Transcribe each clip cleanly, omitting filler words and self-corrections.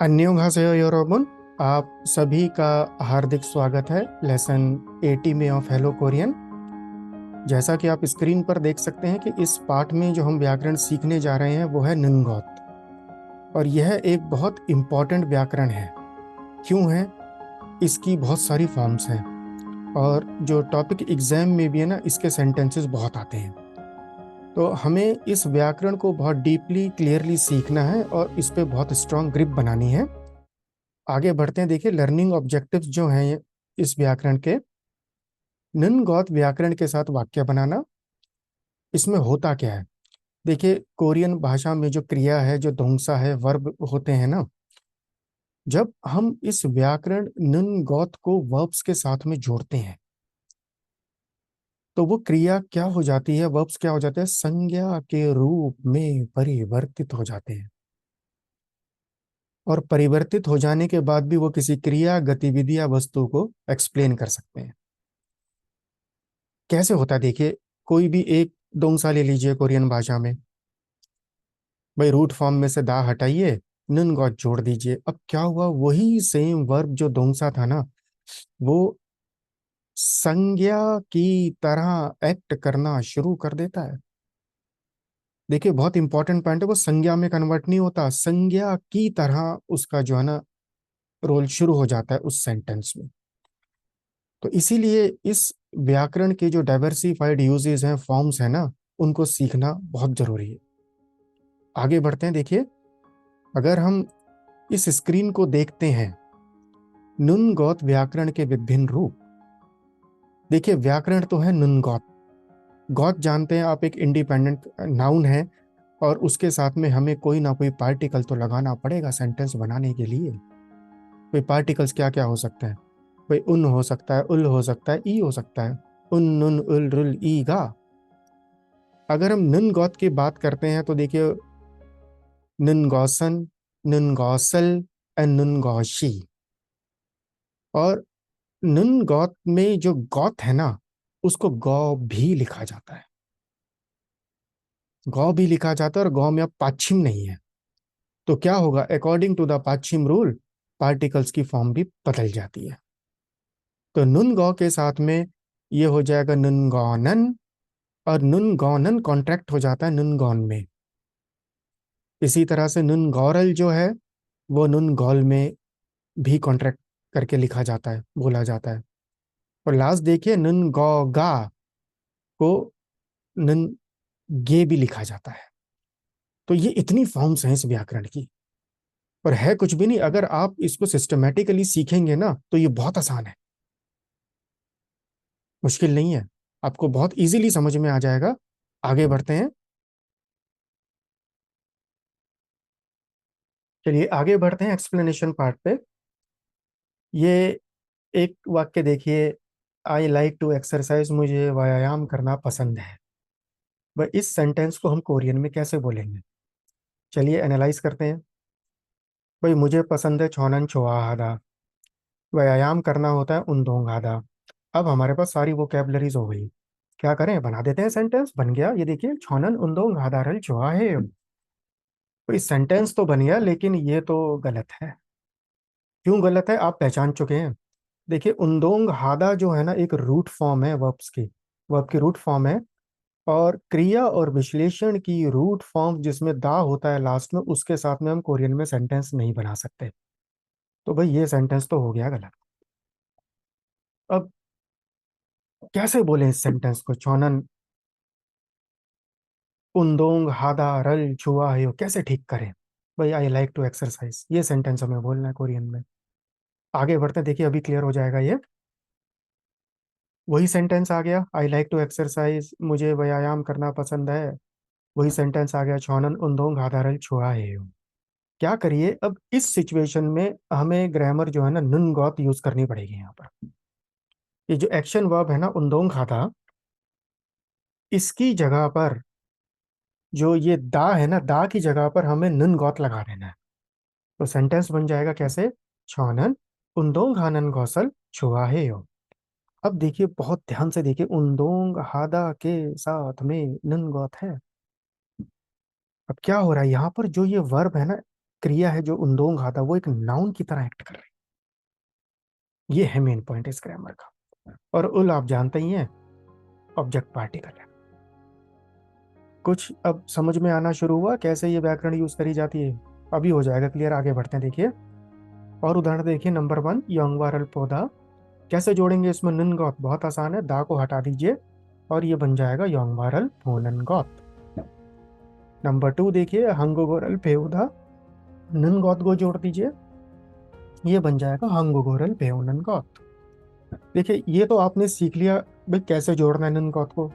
अन्योन्हासेयो योरोबुन। आप सभी का हार्दिक स्वागत है लेसन 80 में ऑफ हेलो कोरियन। जैसा कि आप स्क्रीन पर देख सकते हैं कि इस पाठ में जो हम व्याकरण सीखने जा रहे हैं वो है निन्गोत। और यह एक बहुत इम्पॉर्टेंट व्याकरण है। क्यों है? इसकी बहुत सारी फॉर्म्स हैं और जो टॉपिक एग्जाम में भी है ना, इसके सेंटेंसेस बहुत आते हैं। तो हमें इस व्याकरण को बहुत डीपली क्लियरली सीखना है और इस पे बहुत स्ट्रांग ग्रिप बनानी है। आगे बढ़ते हैं। देखिए, लर्निंग ऑब्जेक्टिव्स जो हैं इस व्याकरण के, निम्नगोत व्याकरण के साथ वाक्य बनाना। इसमें होता क्या है? देखिए, कोरियन भाषा में जो क्रिया है, जो ध्वंसा है, वर्ब होते हैं ना, जब हम इस व्याकरण निम्नगोत को वर्ब्स के साथ में जोड़ते हैं तो वो क्रिया क्या हो जाती है, वर्ब्स क्या हो जाते हैं, संज्ञा के रूप में परिवर्तित हो जाते हैं। और परिवर्तित हो जाने के बाद भी वो किसी क्रिया, गतिविधि या वस्तु को एक्सप्लेन कर सकते हैं। कैसे होता है? देखिए, कोई भी एक दोंसा ले लीजिए कोरियन भाषा में। भाई, रूट फॉर्म में से दा हटाइए, नन गॉट जोड़ दीजिए। अब क्या हुआ? वही सेम वर्ब जो दोंसा था ना, वो संज्ञा की तरह एक्ट करना शुरू कर देता है। देखिए, बहुत इंपॉर्टेंट पॉइंट है, वो संज्ञा में कन्वर्ट नहीं होता, संज्ञा की तरह उसका जो है ना रोल शुरू हो जाता है उस सेंटेंस में। तो इसीलिए इस व्याकरण के जो डाइवर्सिफाइड यूजेस हैं, फॉर्म्स हैं ना, उनको सीखना बहुत जरूरी है। आगे बढ़ते हैं। देखिए, अगर हम इस स्क्रीन को देखते हैं, नुनगौत व्याकरण के विभिन्न रूप। देखिए, व्याकरण तो है नुनगौत। गौत जानते हैं आप, एक इंडिपेंडेंट नाउन है और उसके साथ में हमें कोई ना कोई पार्टिकल तो लगाना पड़ेगा सेंटेंस बनाने के लिए। कोई पार्टिकल्स क्या क्या हो सकते हैं? कोई उन हो सकता है, उल हो सकता है, ई हो सकता है। उन, नुन, उल, रुल, ई, गा। अगर हम नुन गौत की बात करते हैं तो देखिए, नुन गौसन, नुन गौसल एंड नुन गौशी। और नुन गौत में जो गौत है ना, उसको गौ भी लिखा जाता है। गौ भी लिखा जाता है और गौ में अब पाछिम नहीं है। तो क्या होगा? अकॉर्डिंग टू द पाछिम रूल, पार्टिकल्स की फॉर्म भी बदल जाती है। तो नुन गौ के साथ में ये हो जाएगा नुन गौनन। और नुन गौनन कॉन्ट्रैक्ट हो जाता है नुन गौन में। इसी तरह से नुन गौरल जो है, वो नुन गौल में भी कॉन्ट्रैक्ट करके लिखा जाता है, बोला जाता है। और लास्ट देखिए, नुन गौ गा को नुन गे भी लिखा जाता है। तो ये इतनी फॉर्म्स हैं इस व्याकरण की। और है कुछ भी नहीं, अगर आप इसको सिस्टमेटिकली सीखेंगे ना तो ये बहुत आसान है, मुश्किल नहीं है। आपको बहुत इजीली समझ में आ जाएगा। आगे बढ़ते हैं। चलिए आगे बढ़ते हैं एक्सप्लेनेशन पार्ट पे। ये एक वाक्य देखिए, आई लाइक टू एक्सरसाइज, मुझे व्यायाम करना पसंद है। वह इस सेंटेंस को हम कोरियन में कैसे बोलेंगे? चलिए एनालाइज करते हैं। भाई, मुझे पसंद है छोनन छोआहादा। व्यायाम करना होता है उनदोंगादा। अब हमारे पास सारी वोकेबलरीज हो गई। क्या करें? बना देते हैं, सेंटेंस बन गया। ये देखिए, छोनन उनदोंगादा रल छोआ है। तो इस सेंटेंस तो बन गया, लेकिन ये तो गलत है। क्यों गलत है, आप पहचान चुके हैं। देखिए, उनदोंग हादा जो है ना, एक रूट फॉर्म है वर्ब्स की। वर्ब की रूट फॉर्म है। और क्रिया और विश्लेषण की रूट फॉर्म जिसमें दा होता है लास्ट में, उसके साथ में हम कोरियन में सेंटेंस नहीं बना सकते। तो भाई, ये सेंटेंस तो हो गया गलत। अब कैसे बोले इस सेंटेंस को? चौनन उन्दोंग हादा रल छुआ है, कैसे ठीक करें? भाई, आई लाइक टू एक्सरसाइज, ये सेंटेंस हमें बोलना है कोरियन में। आगे बढ़ते हैं। देखिए, अभी क्लियर हो जाएगा ये। वही सेंटेंस आ गया, आई लाइक टू एक्सरसाइज, मुझे व्यायाम करना पसंद है। वही सेंटेंस आ गया, छौनन उन्दोंग हादा रल छुआ है। क्या करिए अब इस सिचुएशन में? हमें ग्रामर जो है ना नुन गॉट यूज करनी पड़ेगी यहाँ पर। ये जो एक्शन वर्ब है ना उन्दोंग खाता, इसकी जगह पर जो ये दा है ना, दा की जगह पर हमें नुन गॉट लगा देना है। तो सेंटेंस बन जाएगा कैसे? छौनन उन्दोंग हानन गौसल छुआ है हो। अब देखिए, बहुत ध्यान से देखिए, उन्दोंग हादा के साथ में नुन गॉट है। अब क्या हो रहा है यहाँ पर? जो ये वर्ब है ना, क्रिया है जो उन्दोंग हादा वो एक नाउन की तरह एक्ट कर रही है। ये है मेन पॉइंट इस ग्रामर का। और उल आप जानते ही हैं, ऑब्जेक्ट पार्टिकल है। कुछ अब समझ में आना शुरू हुआ कैसे ये व्याकरण यूज करी जाती है? अभी हो जाएगा क्लियर, आगे बढ़ते हैं। देखिए और उदाहरण देखिए, नंबर 1 यंगवारल पौधा। कैसे जोड़ेंगे इसमें? नन गौत, बहुत आसान है, दा को हटा दीजिए और ये बन जाएगा यंगवारल फोनन गौत। नंबर 2 देखिए, हंगोगोरल पेउदा, नन गौत को जोड़ दीजिए, ये बन जाएगा हंगोगोरल पेउनन गौत। देखिए ये तो आपने सीख लिया भाई कैसे जोड़ना है नन गौत को।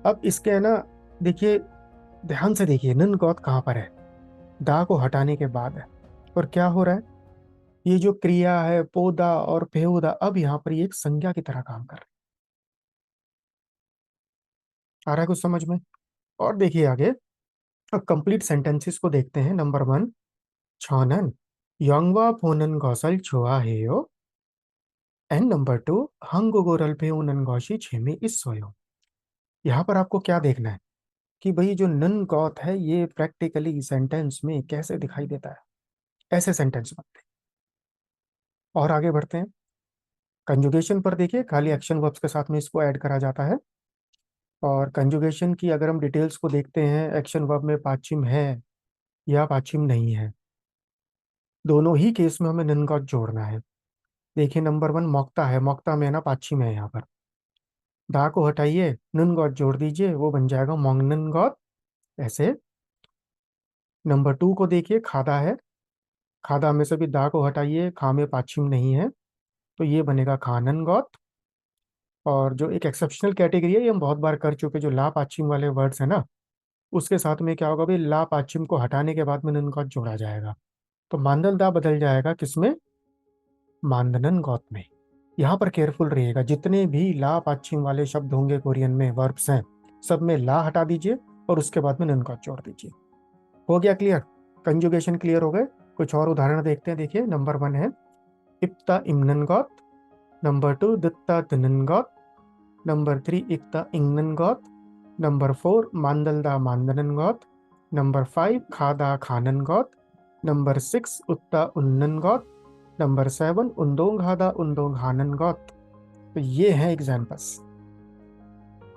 अब इसके है ना, देखिए ध्यान से देखिए, नन गौत कहाँ पर है? दा को हटाने के बाद है। और क्या हो रहा है? ये जो क्रिया है पौधा और पेउदा, अब यहाँ पर ये एक संज्ञा की तरह काम कर रही है। आ रहा है कुछ समझ में? और देखिए आगे, अब कंप्लीट सेंटेंसेस को देखते हैं। नंबर 1 छानन यंगवा फोनन गौसल छुआ हेयो, एंड नंबर 2 हंगोगोरल पे उनन गौशी छेमी इस सोयो। यहाँ पर आपको क्या देखना है कि भाई जो नन गौत है ये प्रैक्टिकली सेंटेंस में कैसे दिखाई देता है। ऐसे सेंटेंस बनते हैं। और आगे बढ़ते हैं। कंजुगेशन पर देखिए, खाली एक्शन वर्ब्स के साथ में इसको ऐड करा जाता है। और कंजुगेशन की अगर हम डिटेल्स को देखते हैं, एक्शन वर्ब में पाछिम है या पाछिम नहीं है, दोनों ही केस में हमें नन गॉट जोड़ना है। देखिए नंबर 1 मौक्ता है, मौक्ता में ना पाछिम है, यहाँ पर दा को हटाइए, नन गॉट जोड़ दीजिए, वो बन जाएगा मोंग नन गॉट। ऐसे नंबर 2 को देखिए, खादा है, खादा में से भी दा को हटाइए, खा में पाछिम नहीं है, तो ये बनेगा खानन गॉट। और जो एक एक्सेप्शनल कैटेगरी है, ये हम बहुत बार कर चुके, जो ला पाछिम वाले वर्ड्स है ना, उसके साथ में क्या होगा भाई, ला पाछिम को हटाने के बाद में नन गॉट जोड़ा जाएगा। तो मांदल दा बदल जाएगा किसमें? मानदनन गौत में। यहाँ पर केयरफुल रहिएगा, जितने भी ला पाछिम वाले शब्द होंगे कोरियन में, वर्ब्स हैं, सब में ला हटा दीजिए और उसके बाद में नन गौत जोड़ दीजिए। हो गया क्लियर? कंजुगेशन क्लियर हो गए? कुछ और उदाहरण देखते हैं। देखिए नंबर 1 है इप्ता इमनन गौत, नंबर 2 दित्ता तिनन गौत, नंबर 3 इक्ता इंगनन गौत, नंबर 4 मांदलदा मांदनन गौत, नंबर 5 खादा खानन गौत, नंबर 6 उत्ता उन्नन गौत, नंबर 7 उन्दोंग हादा उन्दोंग हानन गौत। तो ये है एग्जाम्पल्स।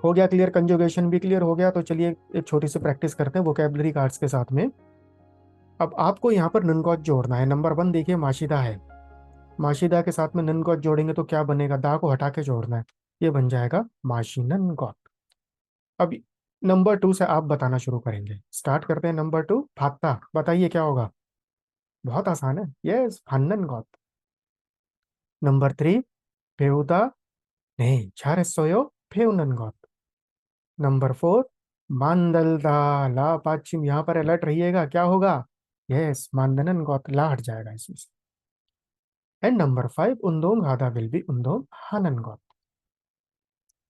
हो गया क्लियर? कंजुगेशन भी क्लियर हो गया। तो चलिए एक छोटी सी प्रैक्टिस करते हैं वोकेबलरी कार्ड्स के साथ में। अब आपको यहाँ पर ननगौत जोड़ना है। नंबर 1 देखिए, माशिदा है, माशिदा के साथ में ननगौत जोड़ेंगे तो क्या बनेगा? दा को हटा के जोड़ना है, ये बन जाएगा माशीनन गौत। अब नंबर 2 से आप बताना शुरू करेंगे। स्टार्ट करते हैं। नंबर 2 फात्ता, बताइए क्या होगा? बहुत आसान है, यस हन्नन गौत। नंबर 3 फेउदा, नहीं छारेसोयो फेउनन गौत। नंबर 4 मांदलदा, ला पाचिम, यहाँ पर अलर्ट रहिएगा, क्या होगा? यस मानदनन गौत, ला हट जाएगा इसमें से। And number 5 उन्दोंग Hada will be उन्दोंग हानन गौत।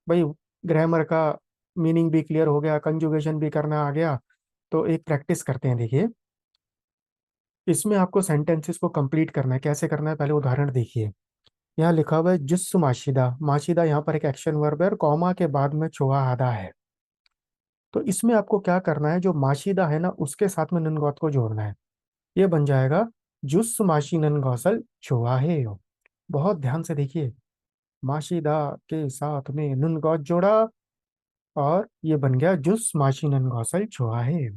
भाई ग्रामर का मीनिंग भी क्लियर हो गया, कंजुगेशन भी करना आ गया। तो एक प्रैक्टिस करते हैं। देखिए इसमें आपको सेंटेंसेस को कंप्लीट करना है। कैसे करना है, पहले उदाहरण देखिए। यहाँ लिखा हुआ है जुस्सु माशिदा, माशिदा यहाँ पर एक एक्शन वर्ब है और कॉमा के बाद में चोहा आधा है। तो इसमें आपको क्या करना है, जो माशिदा है ना उसके साथ में ननगौत को जोड़ना है। ये बन जाएगा जुस्सु माशी नन गौसल चोहा है यो। बहुत ध्यान से देखिए, माशिदा के साथ में ननगौत जोड़ा और ये बन गया जुस माशी नन गौसल चोहा है।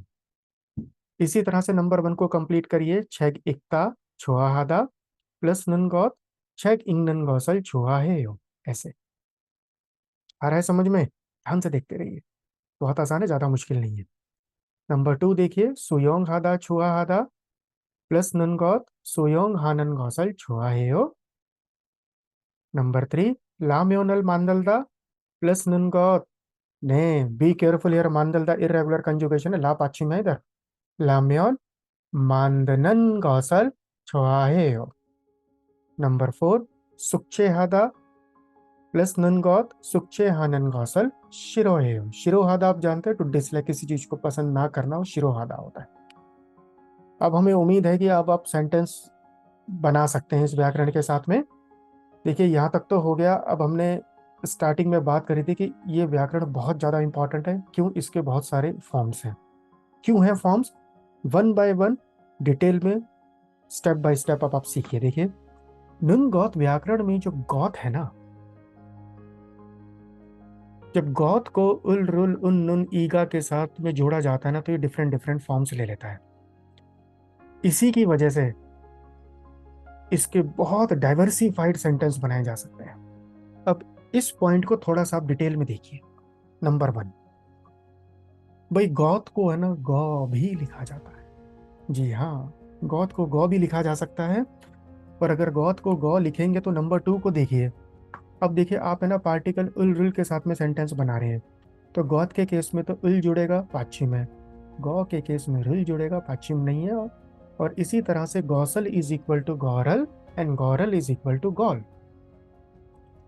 इसी तरह से नंबर 1 को कंप्लीट करिए, छेग इक्ता छोहा हादा प्लस नन गौत छेग इंग नन गौसल छोहा है यो। ऐसे आ रहा है समझ में? ध्यान से देखते रहिए, बहुत आसान है, ज्यादा मुश्किल नहीं है। नंबर 2 देखिए, सुयोंग हादा छुआ हादा प्लस नन गौत सुयोंग हानन गौसल छुआ है यो। नंबर 3 लाम्योनल मांदलदा प्लस नन गौत, ने बी केयरफुल हियर, मांदलदा इरेगुलर कंजुगेशन है, ला पाछिम है इधर, लाम्योन मांदनन गौसल छुआ है यो। नंबर 4 सुक्चे हादा प्लस नन गौत सुक्चे हानन गौसल शिरोहेय। शिरोहादा आप जानते हैं, टू डिसलाइक, किसी चीज को पसंद ना करना, वो शिरोहादा होता है। अब हमें उम्मीद है कि अब आप सेंटेंस बना सकते हैं इस व्याकरण के साथ में। देखिए यहाँ तक तो हो गया। अब हमने स्टार्टिंग में बात करी थी कि ये व्याकरण बहुत ज़्यादा इंपॉर्टेंट है। क्यों? इसके बहुत सारे फॉर्म्स हैं। क्यों हैं forms? One by one detail में स्टेप बाय स्टेप अब आप सीखिए। देखिए, नुन गौत व्याकरण में जो गौत है ना, जब गौत को उल रुल उन नुन ईगा के साथ में जोड़ा जाता है ना, तो ये डिफरेंट डिफरेंट फॉर्म्स ले लेता है। इसी की वजह से इसके बहुत डाइवर्सिफाइड सेंटेंस बनाए जा सकते हैं। अब इस पॉइंट को थोड़ा सा आप डिटेल में देखिए। नंबर वन, भाई गौत को है ना गौ भी लिखा जाता है। जी हाँ, गौत को गौ भी लिखा जा सकता है। पर अगर गौत को गौ लिखेंगे तो नंबर टू को देखिए। अब देखिए, आप है ना पार्टिकल उल रुल के साथ में सेंटेंस बना रहे हैं, तो गौत के केस में तो उल जुड़ेगा, पाछिम है। गौ के केस में रुल जुड़ेगा, पाछिम नहीं है। और इसी तरह से गौसल इज इक्वल टू गौरल एंड गौरल इज इक्वल टू गौल।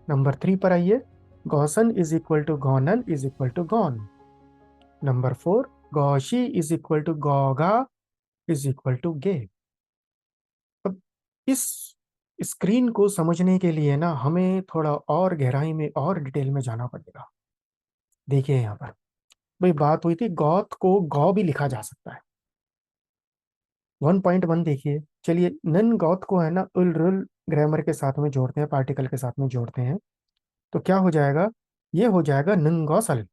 नंबर थ्री पर आइए। गौसन इज इक्वल टू गौनल इज इक्वल टू गौन। नंबर फोर, गौशी इज इक्वल टू गौगा इज इक्वल टू गे। अब इस स्क्रीन को समझने के लिए ना हमें थोड़ा और गहराई में और डिटेल में जाना पड़ेगा। देखिए यहाँ पर, भाई बात हुई थी गौत को गौ भी लिखा जा सकता है। 1.1 देखिए। चलिए, नन गौत को है ना उल रुल ग्रामर के साथ में जोड़ते हैं, पार्टिकल के साथ में जोड़ते हैं, तो क्या हो जाएगा? ये हो जाएगा नन गौसल।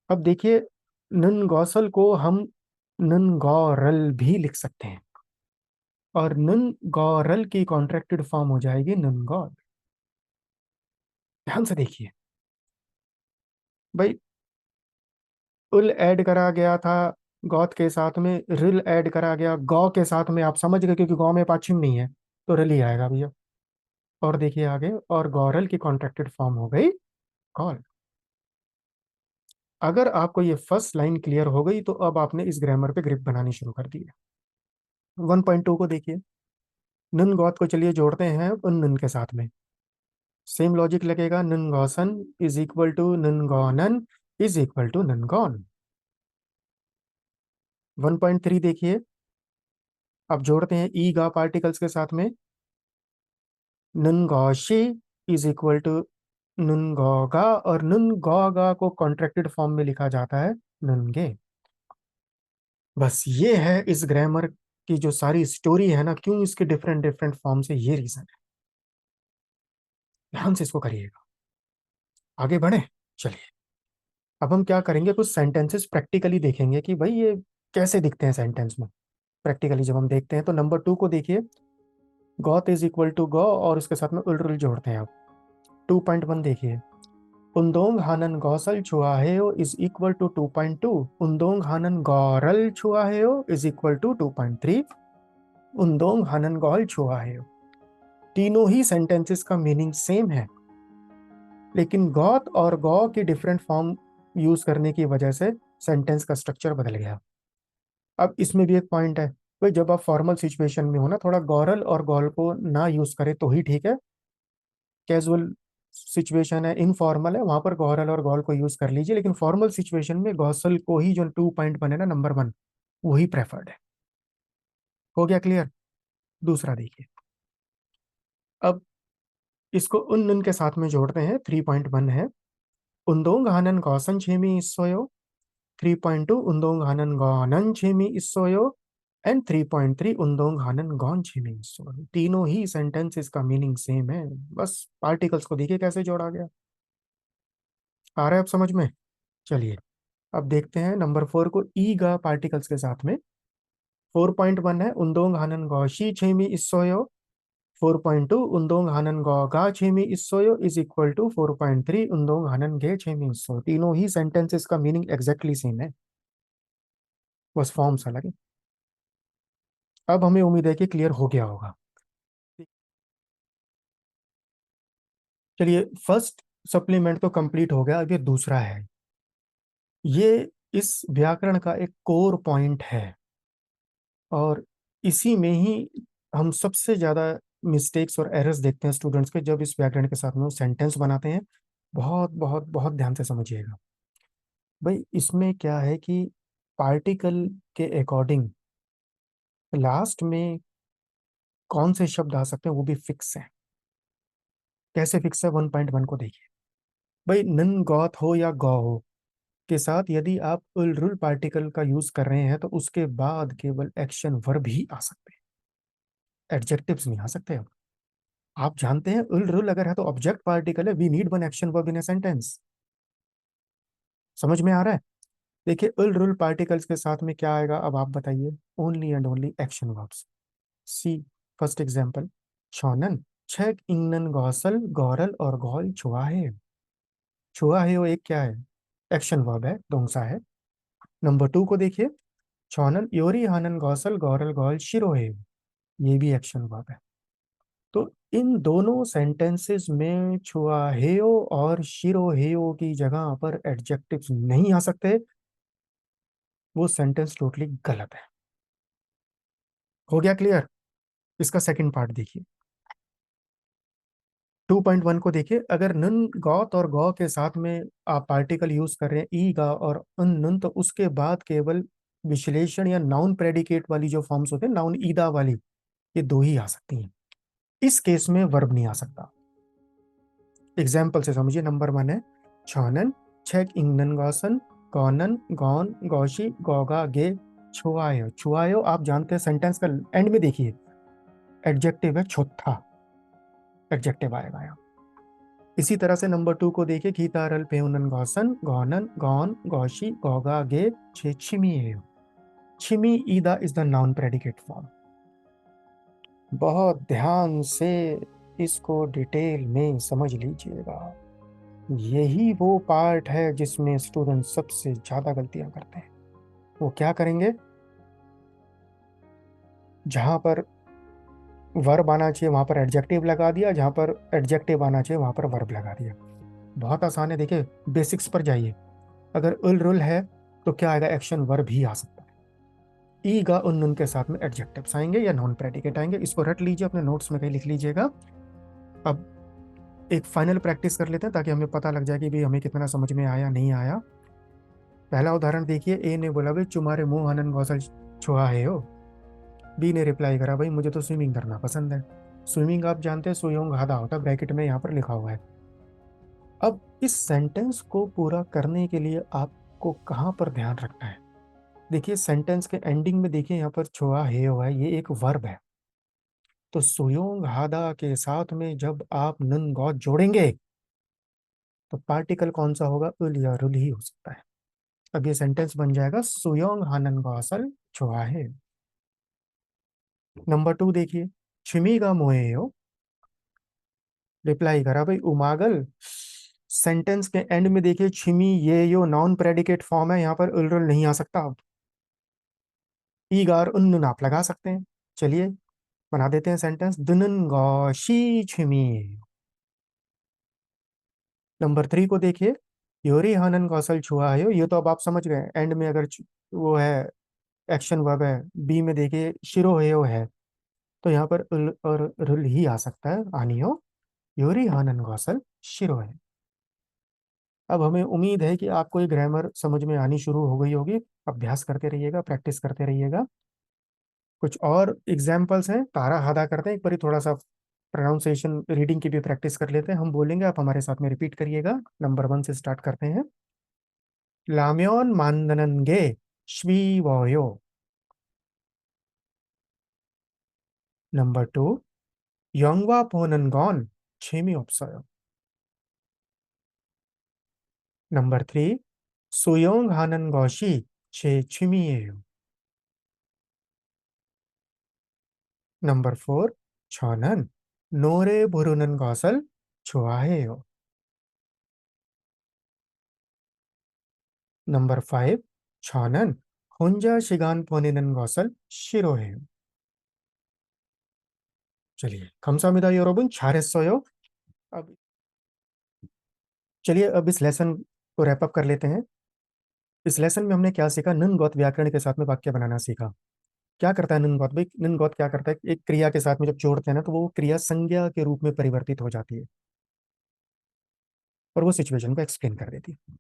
अब देखिए, नन गौसल को हम नन गौरल भी लिख सकते हैं, और नन गौरल की कॉन्ट्रैक्टेड फॉर्म हो जाएगी नन गौर। ध्यान से देखिए भाई, उल ऐड करा गया था गौत के साथ में, रिल ऐड करा गया गौ के साथ में, आप समझ गए क्योंकि गौ में पाछिम नहीं है, तो रिल ही आएगा भैया। और देखिए आगे, और गौरल की कॉन्ट्रैक्टेड फॉर्म हो गई कॉल। अगर आपको ये फर्स्ट लाइन क्लियर हो गई तो अब आपने इस ग्रामर पे ग्रिप बनानी शुरू कर दी है। 1.2 को देखिए। नुन गौत को चलिए जोड़ते हैं उन नुन के साथ में। सेम लॉजिक लगेगा, नुन गौसन इज इक्वल टू नुन गौनन इज इक्वल टू नुन गौन। 1.3 देखिए। अब जोड़ते हैं ई गा पार्टिकल्स के साथ में। नुन गौशी इज इक्वल टू नुन गौगा, और नुन गौगा को कॉन्ट्रैक्टेड फॉर्म में लिखा जाता है नुनगे। बस ये है इस ग्रामर की जो सारी स्टोरी है ना, क्यों इसके डिफरेंट डिफरेंट फॉर्म से, ये रीजन है। ध्यान से इसको करिएगा। आगे बढ़े, चलिए। अब हम क्या करेंगे, कुछ सेंटेंसेस प्रैक्टिकली देखेंगे कि भाई ये कैसे दिखते हैं सेंटेंस में। प्रैक्टिकली जब हम देखते हैं तो नंबर टू को देखिए। गौत इज इक्वल टू गौ, और उसके साथ में उल्ट जोड़ते हैं आप। 2.1 देखिए। उन्दोंग हानन गौसल छुआहेओ इज इक्वल टू 2.2। उन्दोंग हानन गौरल छुआहेओ इज इक्वल टू 2.3। उन्दोंग हानन गौल छुआहेओ। तीनों ही सेंटेंसेस का मीनिंग सेम है, लेकिन गौत और गौ की डिफरेंट फॉर्म यूज करने की वजह से सेंटेंस का स्ट्रक्चर बदल गया। अब इसमें भी एक पॉइंट है, भाई जब आप फॉर्मल सिचुएशन में हो ना, थोड़ा गौरल और गौल को ना यूज करें तो ही ठीक है। कैजुअल सिचुएशन है, इनफॉर्मल है, वहां पर गौरल और गौल को यूज कर लीजिए, लेकिन फॉर्मल सिचुएशन में गौसल को ही, जो 2.1 है ना, नंबर वन, वही प्रेफर्ड है। हो गया क्लियर? दूसरा देखिए। अब इसको उन नुन के साथ में जोड़ते हैं। 3.1 है। उन्दोंग हानन गौसन छेमी इसोयो। 3.2 उन्दोंग हानन गौनन छेमी इसोयो। एंड 3.3 उन्दोंग हानन गौन छेमी इसोयो। तीनों ही सेंटेंसेस का मीनिंग सेम है, बस पार्टिकल्स को देखिए कैसे जोड़ा गया। आ रहा है अब समझ में? चलिए, अब देखते हैं नंबर फोर को ई गा पार्टिकल्स के साथ में। 4.1 है। उन्दोंग हानन गौशी छेमी इसोयो। 4.2 उन्दोंग हानन गौ गा छेमी इसोयो इज इक्वल टू 4.3 उन्दोंग हानन गे छेमी इसो। तीनों ही सेंटेंसेस का मीनिंग एग्जैक्टली सेम है, बस फॉर्म्स अलग है। अब हमें उम्मीद है कि क्लियर हो गया होगा। चलिए, फर्स्ट सप्लीमेंट तो कंप्लीट हो गया, अब ये दूसरा है। ये इस व्याकरण का एक कोर पॉइंट है, और इसी में ही हम सबसे ज्यादा मिस्टेक्स और एरर्स देखते हैं स्टूडेंट्स के, जब इस व्याकरण के साथ में वो सेंटेंस बनाते हैं। बहुत बहुत बहुत ध्यान से समझिएगा। भाई इसमें क्या है कि पार्टिकल के अकॉर्डिंग लास्ट में कौन से शब्द आ सकते हैं वो भी फिक्स है। कैसे फिक्स है? 1.1 को देखिए। भाई नन गौत हो या गौ हो, के साथ यदि आप उल रुल पार्टिकल का यूज कर रहे हैं तो उसके बाद केवल एक्शन वर्ब ही आ सकते हैं, एडजेक्टिव्स नहीं आ सकते। अब आप जानते हैं उल रुल अगर है तो ऑब्जेक्ट पार्टिकल है, we need one action verb in a sentence. समझ में आ रहा है? देखिए उल रुल पार्टिकल्स के साथ में क्या आएगा, अब आप बताइए। Only and only action verbs. See first example, शोनन छेक इंगनन गौसल गौरल और गौल छुआ है। छुआ है वो एक क्या है, एक्शन वर्ब है, दोंसा है। नंबर टू को देखिए, छौनन योरी हनन गौसल गौरल गौल शिरो है, ये भी एक्शन वर्ब है। तो इन दोनों सेंटेंसेस में छुआ हेयो और शिरो हेयो की जगह पर एडजेक्टिव्स नहीं आ सकते, वो सेंटेंस टोटली गलत है। हो गया क्लियर? इसका सेकंड पार्ट देखिए, 2.1 को देखिए। अगर नन गौत और गौ के साथ में आप पार्टिकल यूज कर रहे हैं ई गा और उन नन, तो उसके बाद केवल विश्लेषण या नाउन प्रेडिकेट वाली जो फॉर्म्स होते हैं, नाउन ईदा वाली, ये दो ही आ सकती हैं। इस केस में वर्ब नहीं आ सकता। एग्जाम्पल से समझिए। नंबर वन है छानन छेक इंगनन गौसन गौनन गौन गौशी गौगा गे छुआयो। छुआयो आप जानते हैं, सेंटेंस का एंड में देखिए एडजेक्टिव है, छोथा एडजेक्टिव आएगा यहाँ। इसी तरह से नंबर टू को देखिए, खीतारल पेउनन गौसन गौनन गौन गौशी गौगा गे छे छिमी है। छिमी ईदा is the noun predicate form. बहुत ध्यान से इसको डिटेल में समझ लीजिएगा। यही वो पार्ट है जिसमें स्टूडेंट सबसे ज्यादा गलतियां करते हैं। वो क्या करेंगे, जहां पर वर्ब आना चाहिए वहां पर एडजेक्टिव लगा दिया, जहां पर एडजेक्टिव आना चाहिए वहां पर वर्ब लगा दिया। बहुत आसान है, देखिए बेसिक्स पर जाइए। अगर उल रुल है तो क्या आएगा, एक्शन वर्ब ही आ सकता है। ई गा उन उन के साथ में एडजेक्टिव्स आएंगे या नॉन प्रेडिकेट आएंगे, इसको रट लीजिए, अपने नोट्स में कहीं लिख लीजिएगा। अब एक फाइनल प्रैक्टिस कर लेते हैं ताकि हमें पता लग जाए कि भाई हमें कितना समझ में आया नहीं आया। पहला उदाहरण देखिए, ए ने बोला भाई तुम्हारे मुंह हनन गौसल छुआ है हो। बी ने रिप्लाई करा भाई मुझे तो स्विमिंग करना पसंद है। स्विमिंग आप जानते हैं सुयोंग हादा होता है, ब्रैकेट में यहाँ पर लिखा हुआ है। अब इस सेंटेंस को पूरा करने के लिए आपको कहाँ पर ध्यान रखना है, देखिए सेंटेंस के एंडिंग में देखिए यहाँ पर छुआ है हुआ है, ये एक वर्ब है। तो सुयोंग हादा के साथ में जब आप नन गॉट जोड़ेंगे तो पार्टिकल कौन सा होगा, उल या रुल ही हो सकता है। अब ये सेंटेंस बन जाएगा सुयोंग हानन गौसल छुआ है। नंबर टू देखिए, छिमी का मोए हो, रिप्लाई करा भाई उमागल। सेंटेंस के एंड में देखिए छिमी ये यो नॉन प्रेडिकेट फॉर्म है, यहाँ पर उल रुल नहीं आ सकता। अब ईगार उन आप लगा सकते हैं। चलिए बना देते हैं सेंटेंस, दुनन गौ शी छिमी। नंबर थ्री को देखिए, योरी हनन कौशल छुआ है, ये तो अब आप समझ गए। एंड में अगर वो है एक्शन वर्ब है, बी में देखिए शिरो है तो यहाँ पर उल और रुल ही आ सकता है, आनियो योरी हनन कौशल शिरो है। अब हमें उम्मीद है कि आपको ये ग्रामर समझ में आनी शुरू हो गई होगी। अभ्यास करते रहिएगा, प्रैक्टिस करते रहिएगा। कुछ और एग्जाम्पल्स हैं, तारा हादा करते हैं एक बार, थोड़ा सा प्रोनाउंसिएशन रीडिंग की भी प्रैक्टिस कर लेते हैं। हम बोलेंगे, आप हमारे साथ में रिपीट करिएगा। नंबर वन से स्टार्ट करते हैं। 라면 만드는 게 쉬워요. Number two, 영화 보는 건 재미없어요. Number three, 수영하는 것이 제 취미예요. Number four, 저는 노래 부르는 것을 좋아해요. Number five, 저는 혼자 시간 보내는 것을 싫어해요. चलिए 감사합니다 여러분, 잘했어요। अब चलिए अब इस लेसन को रैप अप कर लेते हैं। इस लेसन में हमने क्या सीखा, निम्न गौत व्याकरण के साथ में वाक्य बनाना सीखा। क्या करता है निम्न गौत, भाई निम्न गौत क्या करता है, एक क्रिया के साथ में जब जोड़ते हैं ना तो वो क्रिया संज्ञा के रूप में परिवर्तित हो जाती है और वो सिचुएशन को एक्सप्लेन कर देती है।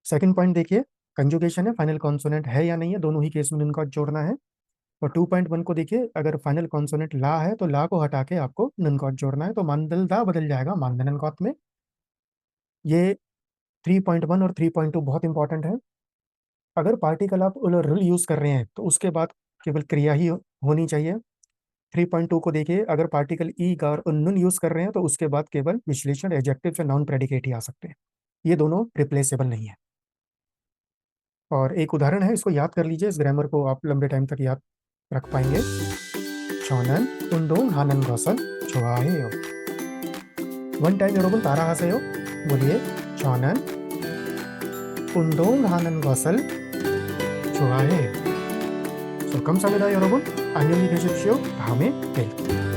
सेकंड पॉइंट देखिए, कंजुगेशन है, फाइनल कॉन्सोनेंट है या नहीं है, दोनों ही केस में निम्न गौत जोड़ना है। और 2.1 को देखिए, अगर फाइनल कॉन्सोनेंट ला है तो ला को हटा के आपको निम्न गौत जोड़ना है, तो मानदल दा बदल जाएगा मानदनन गौत में। ये 3.1 और 3.2 बहुत इंपॉर्टेंट है। अगर पार्टिकल आप रुल यूज कर रहे हैं तो उसके बाद केवल क्रिया ही होनी चाहिए। 3.2 को देखिए, अगर पार्टिकल ई का और नुन यूज कर रहे हैं तो उसके बाद केवल विश्लेषण एडजेक्टिव से नॉन प्रेडिकेट ही आ सकते हैं। ये दोनों रिप्लेसेबल नहीं है। और एक उदाहरण है, इसको याद कर लीजिए, इस ग्रामर को आप लंबे टाइम तक याद रख पाएंगे। 저는 운동하는 것을 좋아해요। One time 여러분 따라 하세요। बोलिए, 저는 운동하는 것을 좋아해요। 감사합니다, 여러분। 안녕히 계십시오. 다음에 뵐게요।